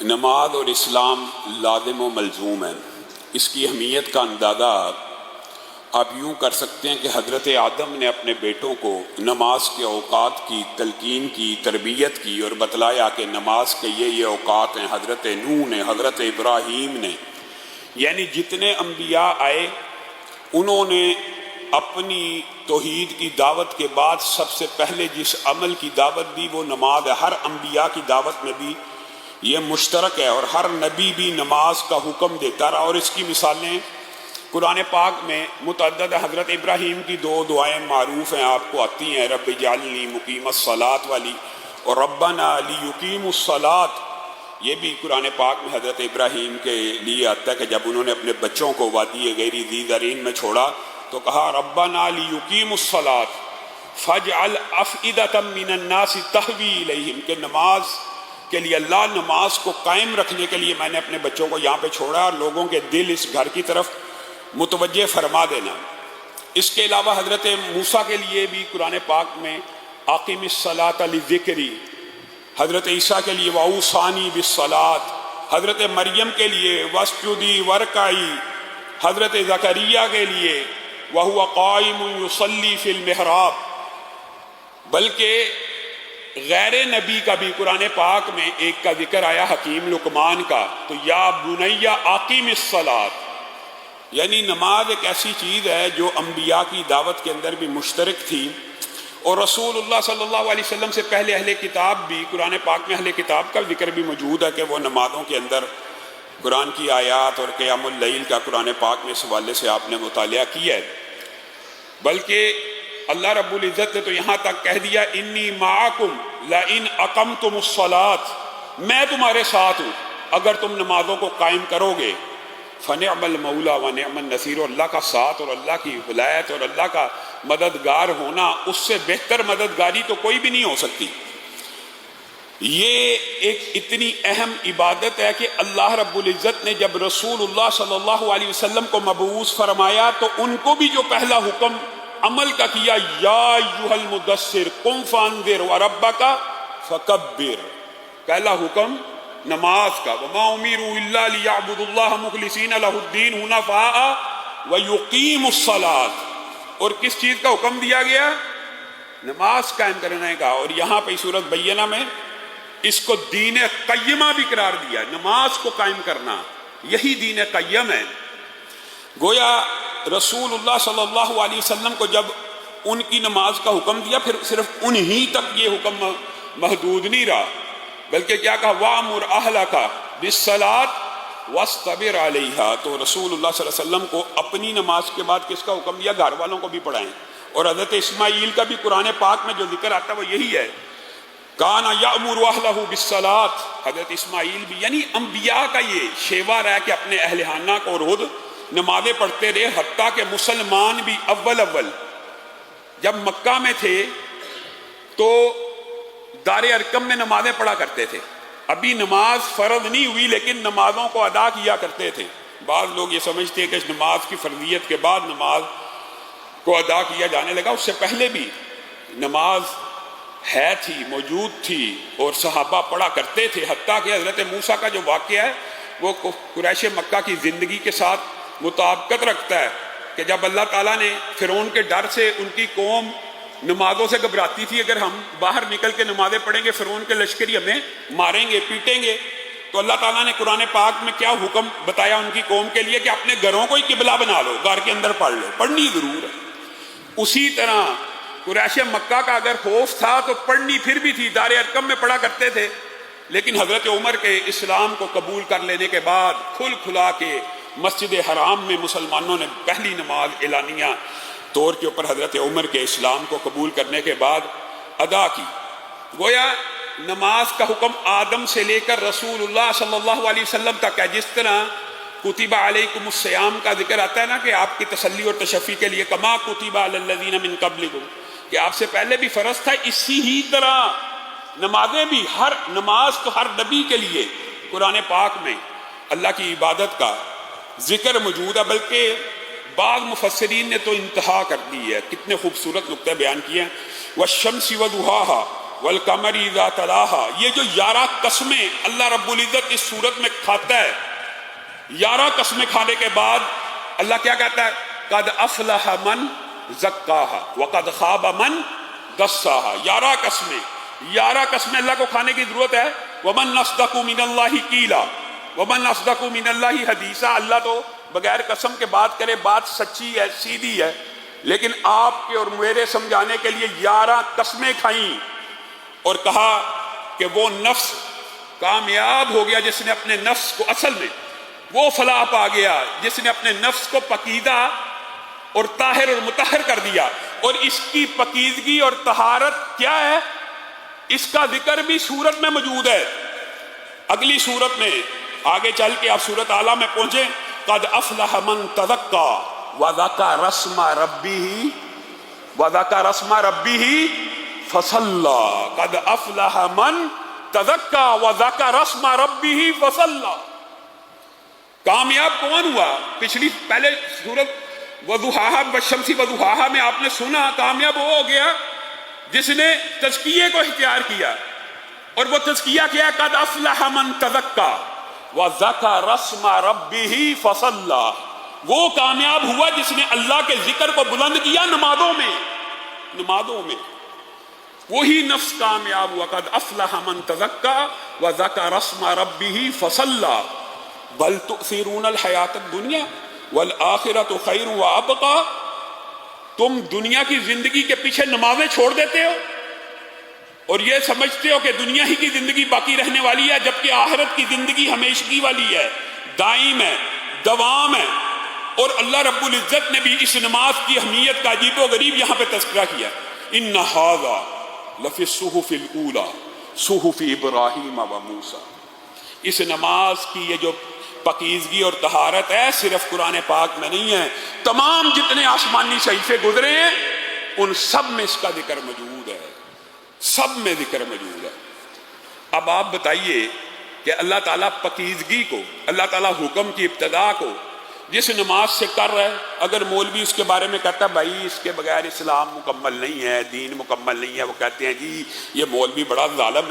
نماز اور اسلام لازم و ملزوم ہے۔ اس کی اہمیت کا اندازہ آپ یوں کر سکتے ہیں کہ حضرت آدم نے اپنے بیٹوں کو نماز کے اوقات کی تلقین کی، تربیت کی اور بتلایا کہ نماز کے یہ اوقات ہیں۔ حضرت نوح نے، حضرت ابراہیم نے، یعنی جتنے انبیاء آئے انہوں نے اپنی توحید کی دعوت کے بعد سب سے پہلے جس عمل کی دعوت دی وہ نماز ہے۔ ہر انبیاء کی دعوت میں بھی یہ مشترک ہے اور ہر نبی بھی نماز کا حکم دیتا رہا، اور اس کی مثالیں قرآن پاک میں متعدد۔ حضرت ابراہیم کی دو دعائیں معروف ہیں، آپ کو آتی ہیں، رب اجعلنی مقیم الصلاۃ والی اور ربنا لیقیموا الصلاۃ۔ یہ بھی قرآن پاک میں حضرت ابراہیم کے لیے آتا ہے کہ جب انہوں نے اپنے بچوں کو وادی غیر ذی زرعین میں چھوڑا تو کہا ربنا لیقیموا الصلاۃ فاجعل افئدۃ من الناس تہوی الیہم، کہ نماز کے لیے اللہ نماز کو قائم رکھنے کے لیے میں نے اپنے بچوں کو یہاں پہ چھوڑا اور لوگوں کے دل اس گھر کی طرف متوجہ فرما دینا۔ اس کے علاوہ حضرت موسیٰ کے لیے بھی قرآن پاک میں اقیم الصلاۃ لذکری، حضرت عیسیٰ کے لیے واوصانی بالصلاۃ، حضرت مریم کے لیے واسجدی وارکعی، حضرت زکریا کے لیے وہو قائم یصلی فی المحراب۔ بلکہ غیر نبی کا بھی قرآن پاک میں ایک کا ذکر آیا حکیم لقمان کا، تو یا بنی اقیم الصلاۃ، یعنی نماز ایک ایسی چیز ہے جو انبیاء کی دعوت کے اندر بھی مشترک تھی، اور رسول اللہ صلی اللہ علیہ وسلم سے پہلے اہل کتاب بھی، قرآن پاک میں اہل کتاب کا ذکر بھی موجود ہے کہ وہ نمازوں کے اندر قرآن کی آیات اور قیام اللیل کا قرآن پاک میں اس حوالے سے آپ نے مطالعہ کیا ہے۔ بلکہ اللہ رب العزت نے تو یہاں تک کہہ دیا انی معکم لئن اقمتم الصلاۃ، میں تمہارے ساتھ ہوں اگر تم نمازوں کو قائم کرو گے۔ فنعم المولا ونعم النصیر، اور اللہ کا ساتھ اور اللہ کی ولایت اور اللہ کا مددگار ہونا، اس سے بہتر مددگاری تو کوئی بھی نہیں ہو سکتی۔ یہ ایک اتنی اہم عبادت ہے کہ اللہ رب العزت نے جب رسول اللہ صلی اللہ علیہ وسلم کو مبعوث فرمایا تو ان کو بھی جو پہلا حکم عمل کا کیا، یا ایھا المدثر قم فانذر وربک فکبر، پہلا حکم نماز کا، وما امروا الا لیعبدوا اللہ مخلصین لہ الدین حنفاء ویقیموا الصلاۃ۔ اور کس چیز کا حکم دیا گیا؟ نماز قائم کرنے کا۔ اور یہاں پہ سورۃ بینہ میں اس کو دین قیمہ بھی قرار دیا، نماز کو قائم کرنا یہی دین قیم ہے۔ گویا رسول اللہ صلی اللہ علیہ وسلم کو جب ان کی نماز کا حکم دیا، پھر صرف انہی تک یہ حکم محدود نہیں رہا، بلکہ کیا کہا وَأْمُرْ أَهْلَكَ بِالصَّلَاةِ وَاصْطَبِرْ عَلَيْهَا۔ تو رسول اللہ صلی اللہ علیہ وسلم کو اپنی نماز کے بعد کس کا حکم دیا؟ گھر والوں کو بھی پڑھائیں۔ اور حضرت اسماعیل کا بھی قرآن پاک میں جو ذکر آتا ہے وہ یہی ہے، کَانَ يَأْمُرُ أَهْلَهُ بِالصَّلَاةِ۔ حضرت اسماعیل بھی، یعنی انبیاء کا یہ شیوا رہا کہ اپنے اہل خانہ کو خود نمازیں پڑھتے رہے، حتیٰ کہ مسلمان بھی اول جب مکہ میں تھے تو دار ارقم میں نمازیں پڑھا کرتے تھے۔ ابھی نماز فرض نہیں ہوئی لیکن نمازوں کو ادا کیا کرتے تھے۔ بعض لوگ یہ سمجھتے ہیں کہ نماز کی فرضیت کے بعد نماز کو ادا کیا جانے لگا، اس سے پہلے بھی نماز ہے تھی، موجود تھی، اور صحابہ پڑھا کرتے تھے۔ حتیٰ کہ حضرت موسیٰ کا جو واقعہ ہے وہ قریش مکہ کی زندگی کے ساتھ مطابقت رکھتا ہے کہ جب اللہ تعالیٰ نے فرعون کے ڈر سے ان کی قوم نمازوں سے گھبراتی تھی، اگر ہم باہر نکل کے نمازیں پڑھیں گے فرعون کے لشکری ہمیں ماریں گے، پیٹیں گے، تو اللہ تعالیٰ نے قرآن پاک میں کیا حکم بتایا ان کی قوم کے لیے کہ اپنے گھروں کو ہی قبلہ بنا لو، گھر کے اندر پڑھ لو، پڑھنی ضرور ہے۔ اسی طرح قریش مکہ کا اگر خوف تھا تو پڑھنی پھر بھی تھی، دار ارقم میں پڑھا کرتے تھے، لیکن حضرت عمر کے اسلام کو قبول کر لینے کے بعد کھل کھلا کے مسجد حرام میں مسلمانوں نے پہلی نماز اعلانیہ طور کے اوپر حضرت عمر کے اسلام کو قبول کرنے کے بعد ادا کی۔ گویا نماز کا حکم آدم سے لے کر رسول اللہ صلی اللہ علیہ وسلم تک ہے۔ جس طرح کتب علیکم الصیام کا ذکر آتا ہے نا کہ آپ کی تسلی اور تشفی کے لیے، کما کتب علی الذین من قبلکم، کہ آپ سے پہلے بھی فرض تھا، اسی ہی طرح نمازیں بھی، ہر نماز تو ہر نبی کے لیے قرآن پاک میں اللہ کی عبادت کا ذکر موجود ہے۔ بلکہ بعض مفسرین نے تو انتہا کر دی ہے، کتنے خوبصورت نقطے بیان کیے ہیں، والشمس وضحاها والقمر اذا تلاها، یہ جو 11 قسمیں اللہ رب العزت اس صورت میں کھاتا ہے، 11 قسمیں کھانے کے بعد اللہ کیا کہتا ہے؟ قد افلح من زکاہا وقد خاب من دساہا۔ 11 قسمیں اللہ کو کھانے کی ضرورت ہے۔ ومن اصدق من اللہ قیلا ومن اصدق من اللہ حدیثا، اللہ تو بغیر قسم کے بات کرے، بات سچی ہے، سیدھی ہے، لیکن آپ کے اور میرے سمجھانے کے لیے 11 قسمیں کھائیں اور کہا کہ وہ نفس کامیاب ہو گیا جس نے اپنے نفس کو، اصل میں وہ فلاح پا گیا جس نے اپنے نفس کو پکیدہ اور طاہر اور مطہر کر دیا۔ اور اس کی پکیدگی اور طہارت کیا ہے؟ اس کا ذکر بھی سورت میں موجود ہے۔ اگلی سورت میں آگے چل کے آپ سورت اعلیٰ میں پہنچیں، قد افلح من تزکا وذکر اسم ربہ فصلی۔ قد افلح من تزکا وذکر اسم ربہ فصلی۔ کامیاب کون ہوا؟ پہلے سورت وضحاہا والشمس وضحاہا میں آپ نے سنا کامیاب وہ ہو گیا جس نے تزکیے کو اختیار کیا، اور وہ تزکیہ کیا؟ قد افلح من تزکا وذکر اسم ربہ فصلی۔ وہ کامیاب ہوا جس نے اللہ کے ذکر کو بلند کیا نمازوں میں، وہی نفس کامیاب ہوا۔ قد افلح من تزکا وذکر اسم ربہ فصلی بل تؤثرون الحیات الدنیا والآخرۃ خیر وابقی۔ تم دنیا کی زندگی کے پیچھے نمازیں چھوڑ دیتے ہو اور یہ سمجھتے ہو کہ دنیا ہی کی زندگی باقی رہنے والی ہے، جبکہ آخرت کی زندگی ہمیشگی والی ہے، دائم ہے، دوام ہے۔ اور اللہ رب العزت نے بھی اس نماز کی اہمیت کا عجیب و غریب یہاں پہ تذکرہ کیا۔ ان ھذا لفی الصحف الاولی صحف ابراہیم و موسیٰ۔ اس نماز کی یہ جو پاکیزگی اور طہارت ہے صرف قرآن پاک میں نہیں ہے، تمام جتنے آسمانی صحیفے گزرے ہیں ان سب میں اس کا ذکر موجود ہے، سب میں ذکر موجود ہے۔ اب آپ بتائیے کہ اللہ تعالیٰ پاکیزگی کو، اللہ تعالیٰ حکم کی ابتدا کو جس نماز سے کر رہا ہے، اگر مولوی اس کے بارے میں کہتا ہے بھائی اس کے بغیر اسلام مکمل نہیں ہے، دین مکمل نہیں ہے، وہ کہتے ہیں جی یہ مولوی بڑا ظالم ہے۔